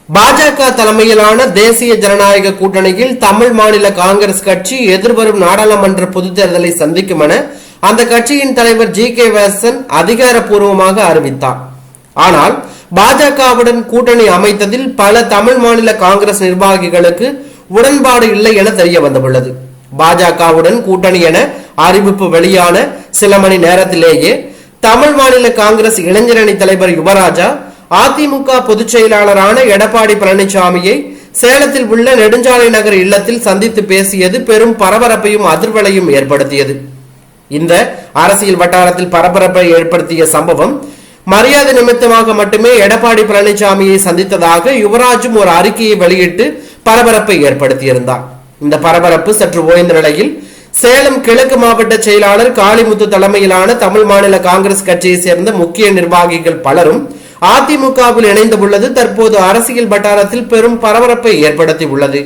பாஜக தலைமையிலான தேசிய ஜனநாயக கூட்டணியில் தமிழ் மாநில காங்கிரஸ் கட்சி எதிர்வரும் நாடாளுமன்ற பொதுத் தேர்தலை சந்திக்கும் என அந்த கட்சியின் தலைவர் ஜி.கே. வாசன் அதிகாரப்பூர்வமாக அறிவித்தார். ஆனால் பாஜகவுடன் கூட்டணி அமைத்ததில் பல தமிழ் மாநில காங்கிரஸ் நிர்வாகிகளுக்கு உடன்பாடு இல்லை என தெரிய வந்துள்ளது. பாஜகவுடன் கூட்டணி என அறிவிப்பு வெளியான சில மணி நேரத்திலேயே தமிழ் மாநில காங்கிரஸ் இளைஞரணி தலைவர் யுவராஜா அதிமுக பொதுச் செயலாளரான எடப்பாடி பழனிசாமியை சேலத்தில் உள்ள நெடுஞ்சாலை நகர் இல்லத்தில் சந்தித்து பேசியது பெரும் பரபரப்பையும் அதிர்வலையும் ஏற்படுத்தியது. இந்த அரசியல் வட்டாரத்தில் பரபரப்பை ஏற்படுத்திய சம்பவம் மரியாதை நிமித்தமாக மட்டுமே எடப்பாடி பழனிசாமியை சந்தித்ததாக யுவராஜும் ஒரு அறிக்கையை வெளியிட்டு பரபரப்பை ஏற்படுத்தியிருந்தார். இந்த பரபரப்பு சற்று ஓய்ந்த நிலையில் சேலம் கிழக்கு மாவட்ட செயலாளர் காளிமுத்து தலைமையிலான தமிழ் மாநில காங்கிரஸ் கட்சியை சேர்ந்த முக்கிய நிர்வாகிகள் பலரும் அதிமுகவில் இணைந்து உள்ளது தற்போது அரசியல் வட்டாரத்தில் பெரும் பரபரப்பை ஏற்படுத்தி உள்ளது.